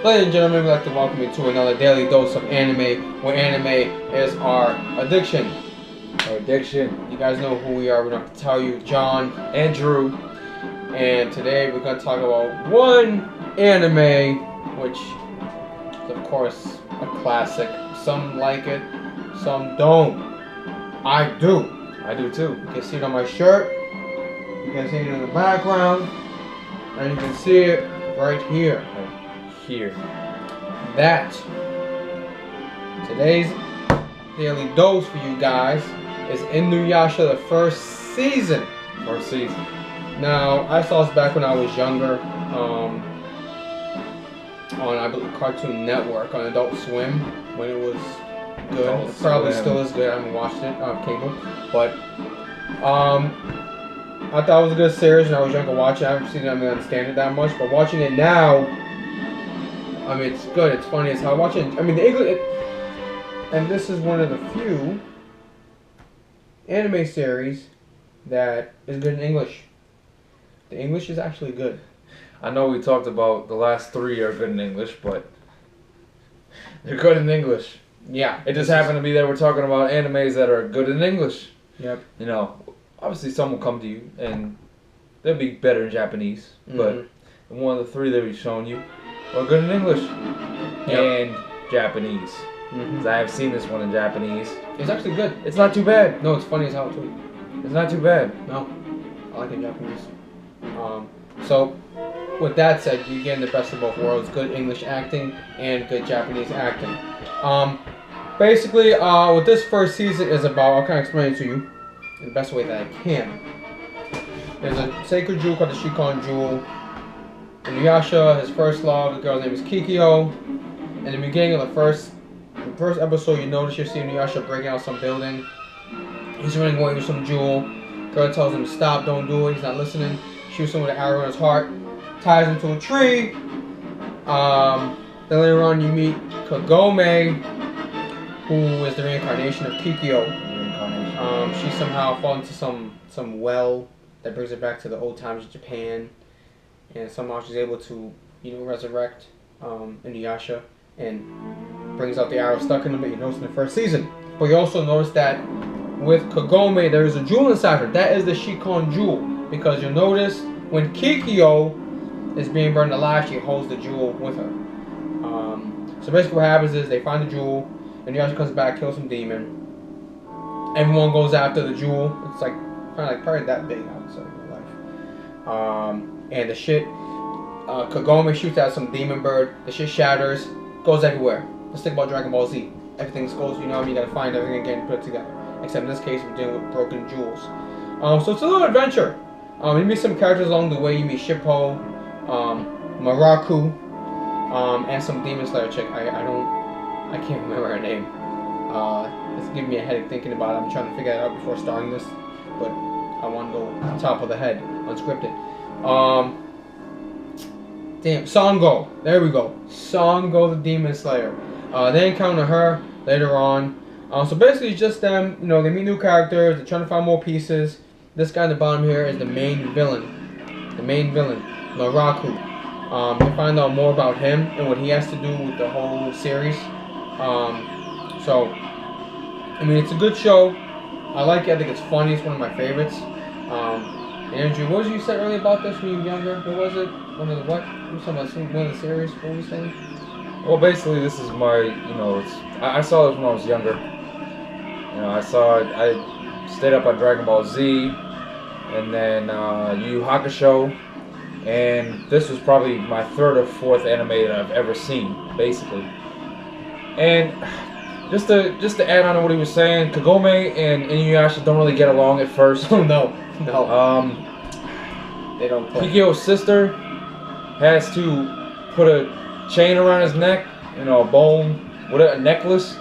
Ladies and gentlemen, we'd like to welcome you to another daily dose of anime, where anime is our addiction. Our addiction. You guys know who we are. We don't have to tell you. John and Drew. And today we're going to talk about one anime, which is of course a classic. Some like it, some don't. I do. I do too. You can see it on my shirt. You can see it in the background. And you can see it right here. Here. That today's daily dose for you guys is Inuyasha, the first season. First season. Now, I saw this back when I was younger, on I believe Cartoon Network on Adult Swim when it was good. Adult It probably Swim. still is good. I haven't watched it on cable, but I thought it was a good series when I was younger watching. I haven't seen it. I don't understand it that much, but watching it now, I mean, it's good. It's funny as hell. Watching, I mean, the English, and this is one of the few anime series that is good in English. The English is actually good. I know we talked about the last three are good in English, but they're good in English. Yeah. It just happened to be that we're talking about animes that are good in English. Yep. You know, obviously some will come to you and they'll be better in Japanese, but one of the three that we've shown you are good in English and Japanese. 'Cause I have seen this one in Japanese. It's actually good. It's not too bad. No, it's funny as hell too. It's not too bad. No, I like it in Japanese. So, with that said, you're getting the best of both worlds: good English acting and good Japanese acting. Basically, what this first season is about, I'll kind of explain it to you in the best way that I can. There's a sacred jewel called the Shikon Jewel. Inuyasha, his first love, the girl's name is Kikyo. In the beginning of the first episode, you notice you see Inuyasha breaking out some building. He's running away with some jewel. Girl tells him to stop, don't do it. He's not listening. Shoots him with an arrow in his heart. Ties him to a tree. Then later on, you meet Kagome, who is the reincarnation of Kikyo. She somehow falls into some well that brings her back to the old times of Japan, and somehow she's able to, resurrect Inuyasha and brings out the arrow stuck in him that you noticed in the first season. But you also notice that with Kagome, there is a jewel inside her. That is the Shikon Jewel, because you'll notice when Kikyo is being burned alive, she holds the jewel with her. So basically what happens is they find the jewel, and Inuyasha comes back, kills some demon. Everyone goes after the jewel. It's like probably that big, I would say, in real life. And the shit, Kagome shoots at some demon bird. The shit shatters, goes everywhere. Let's think about Dragon Ball Z. Everything goes, you gotta find everything again and put it together. Except in this case, we're dealing with broken jewels. So it's a little adventure. You meet some characters along the way. You meet Shippo, Maraku, and some demon slayer chick. I can't remember her name. It's giving me a headache thinking about it. I'm trying to figure it out before starting this, but I want to go top of the head, unscripted. Damn, Songo. There we go. Songo the demon slayer. They encounter her later on. So basically, it's just them. They meet new characters. They're trying to find more pieces. This guy at the bottom here is the main villain. The main villain, Maraku. You find out more about him and what he has to do with the whole series. So, I mean, it's a good show. I like it. I think it's funny. It's one of my favorites. Andrew, what did you say earlier about this when you were younger? What was it? One of the what? You were talking about one of the series. What were you saying? Well, basically, this is my, I saw this when I was younger. I stayed up on Dragon Ball Z, and then Yu Yu Hakusho, and this was probably my third or fourth anime that I've ever seen, basically. And just to add on to what he was saying, Kagome and Inuyasha don't really get along at first. No. They don't. Kikyo's sister has to put a chain around his neck, a bone with a necklace,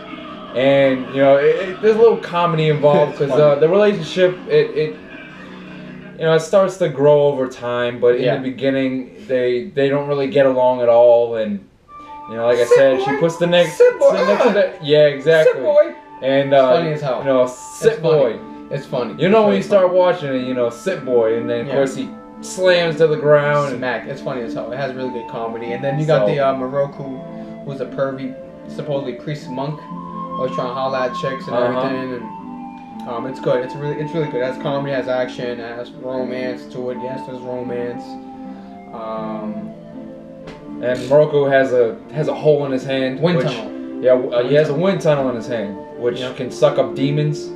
and there's a little comedy involved because the relationship it starts to grow over time, but in the beginning they don't really get along at all, and like I said, she puts the next to the exactly. Sit boy. And funny as hell. Sit boy. It's funny. When you start watching it, Sit boy, and then of course he slams to the ground. Smack. It's funny as hell. It has really good comedy. And then you got the Moroku, who's a pervy, supposedly priest monk, always trying to holler at chicks and everything. And it's good. It's really good. It has comedy, it has action, it has romance to it. Yes, there's romance. And Moroku has a hole in his hand. Wind tunnel. Yeah, he has a wind tunnel in his hand, which can suck up demons.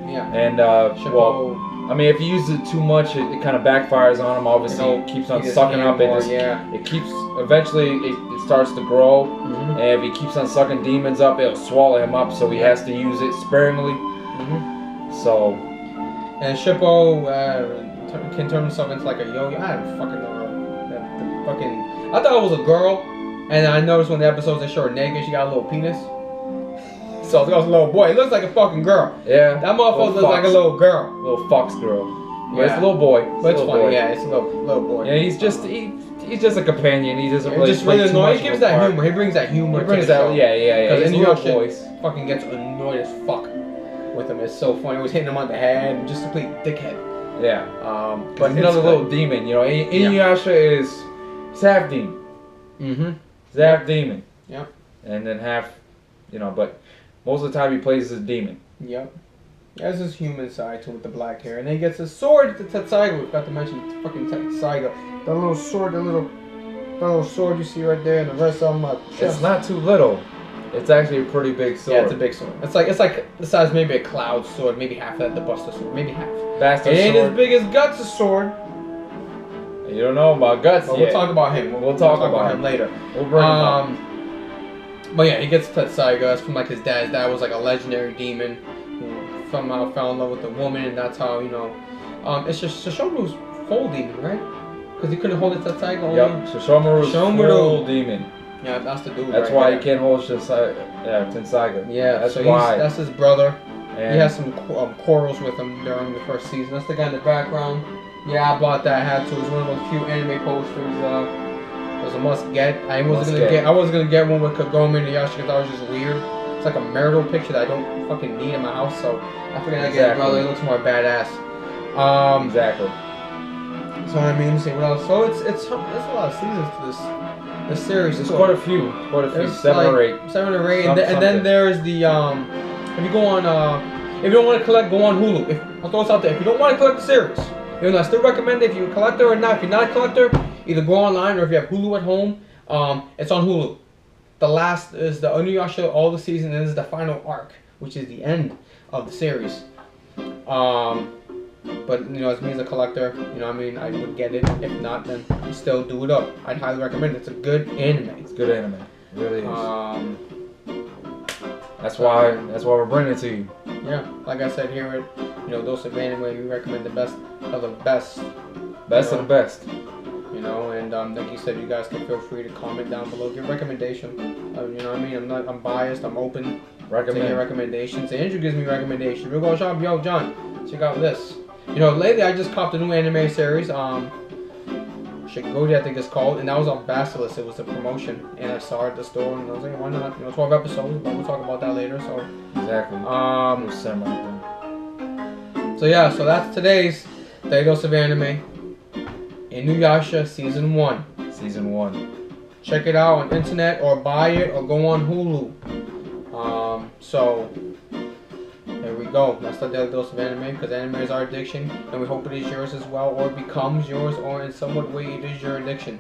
Yeah. And well, I mean, if you use it too much, it kind of backfires on him. Obviously, it keeps on sucking up. It keeps. Eventually, it starts to grow, and if he keeps on sucking demons up, it'll swallow him up. So he has to use it sparingly. So. And Shippo can turn himself into like a yo-yo. I don't fucking know. I thought it was a girl, and I noticed when the episodes they show her naked, she got a little penis. So I thought it was a little boy. It looks like a fucking girl. Yeah. That motherfucker looks like a little girl. Little fox girl. But it's a little boy. But it's funny. Yeah, it's a little boy. Yeah, he's just a companion. He doesn't really just really annoying. He gives that humor. He brings that humor. He brings that. Yeah. Because Inuyasha fucking gets annoyed as fuck with him. It's so funny. He was hitting him on the head and just a complete dickhead. Yeah. But another little demon. You know, Inuyasha is he's half demon. He's half demon. Yeah. And then half, but most of the time he plays as a demon. Yep. He has his human side to it with the black hair. And then he gets a sword, the Tetsaiga. We forgot to mention the fucking Tetsaiga. That little sword, that little sword you see right there, and the rest of them it's not too little. It's actually a pretty big sword. Yeah, it's a big sword. It's like the size maybe a cloud sword, maybe half that, the Buster sword, maybe half. Bastard it ain't sword. as big as Guts' sword. You don't know about Guts yet. We'll talk about him. We'll talk about him later. We'll bring him up. But yeah, he gets Tetsaiga. It's from like his dad. His dad was like a legendary demon who somehow fell in love with a woman, and that's how it's just Shishomaru's full demon, right? Because he couldn't hold it Tetsaiga. Yep, Shishomaru's full demon. Yeah, that's the dude. That's why he can't hold Tetsaiga. Yeah, that's so why. That's his brother. And he has some quarrels with him during the first season. That's the guy in the background. Yeah, I bought that hat too. It's one of those cute anime posters. It was a must get. I wasn't gonna get one with Kagome and Inuyasha because that was just weird. It's like a marital picture that I don't fucking need in my house, so I figured I'd get a brother. It looks more badass. Exactly. So I mean, let's see what else. So it's a lot of seasons to this series. There's quite a few. Seven or eight. And then there's the if you go on if you don't want to collect, go on Hulu. I'll throw this out there. If you don't want to collect the series, even though I still recommend it if you're a collector or not. If you're not a collector, either go online or if you have Hulu at home, it's on Hulu. The last is the Inuyasha, all the season, and this is the final arc, which is the end of the series. But as me as a collector, I I would get it. If not, then still do it up. I'd highly recommend it. It's a good anime. It's good anime. It really is. That's why we're bringing it to you. Yeah, like I said here at Dose of Anime, we recommend the best of the best. Best of the best. And like you said, you guys can feel free to comment down below, give recommendation. I'm biased. I'm open to your recommendations. Andrew gives me recommendations. We'll go shop. Yo, John, check out this. Lately I just copped a new anime series. Shigodi, I think it's called, and that was on Basilisk. It was a promotion, and I saw it at the store, and I was like, why not? 12 episodes, but we'll talk about that later. So exactly. So yeah, so that's today's Dose of Anime. Inuyasha Season 1. Season 1. Check it out on internet or buy it or go on Hulu. So there we go. That's the Daily Dose of Anime, because anime is our addiction, and we hope it is yours as well, or it becomes yours, or in somewhat way it is your addiction.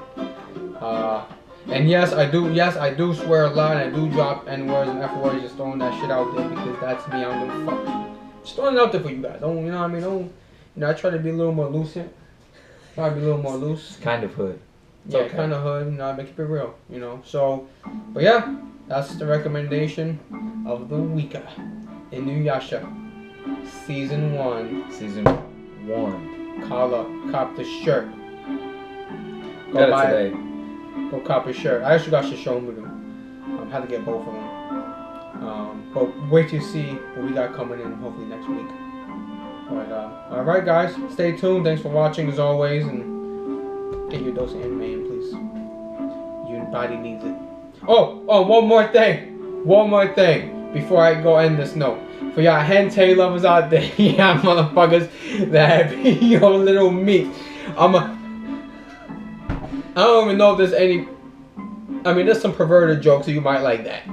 And yes, I do swear a lot, and I do drop N-words and F-words, just throwing that shit out there because that's me. I don't give a fuck. Just throwing it out there for you guys. Don't, you know what I mean? I try to be a little more loose here. Try to be a little more loose. Kind of hood. It's okay. Kind of hood. I keep it real. So, but yeah, that's the recommendation of the week. Inuyasha, Season 1. Season 1. Cop the shirt. Go buy it today. Go cop a shirt. I actually got Shishomaru. Had to get both of them. But wait till you see what we got coming in, hopefully next week. But alright guys, stay tuned. Thanks for watching as always, and get your dose of anime in, please. Your body needs it. Oh, one more thing. Before I go end this note. For y'all hentai lovers out there, yeah, motherfuckers that have your little meat. I don't even know if there's any. I mean, there's some perverted jokes, so you might like that.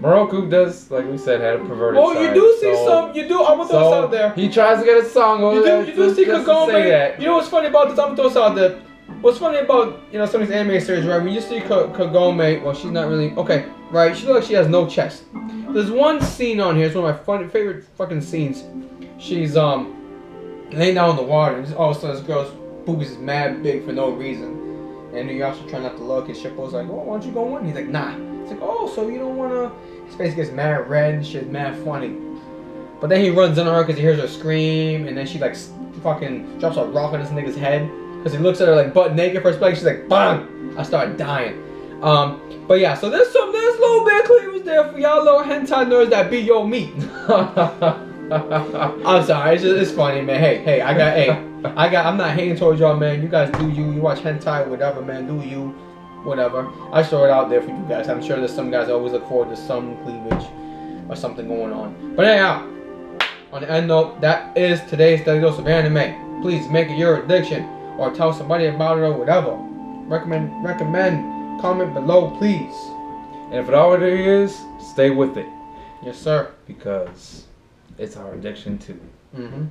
Moroku does, like we said, had a perverted Oh, side. you do see some. You do. I'm gonna throw this out there. He tries to get a song over there. You do see just to say Kagome. that. You know what's funny about this? I'm gonna throw this out there. What's funny about some of these anime series, right? When you see Kagome, well, she's not really okay, right? She looks like she has no chest. There's one scene on here. It's one of my favorite fucking scenes. She's laying down in the water, and all of a sudden this girl's boobies is mad big for no reason. And Inuyasha trying not to look, and Shippo's like, "Oh, why don't you go in?" He's like, "Nah." It's like, "Oh, so you don't wanna?" His face gets mad red, and shit's mad funny. But then he runs into her because he hears her scream, and then she like fucking drops a rock on this nigga's head because he looks at her like butt naked first place. She's like, "Bang!" I start dying. But yeah, so there's a little bit of cleavage there for y'all little hentai nerds that be your meat. I'm sorry, it's funny, man. Hey, I'm not hating towards y'all, man. You guys do you. You watch hentai, whatever, man. Do you, whatever. I throw it out there for you guys. I'm sure there's some guys that always look forward to some cleavage or something going on. But anyhow, on the end note, that is today's Daily Dose of Anime. Please make it your addiction or tell somebody about it or whatever. Recommend, comment below, please. And if it already is, stay with it. Yes, sir. Because it's our addiction too. Mm-hmm.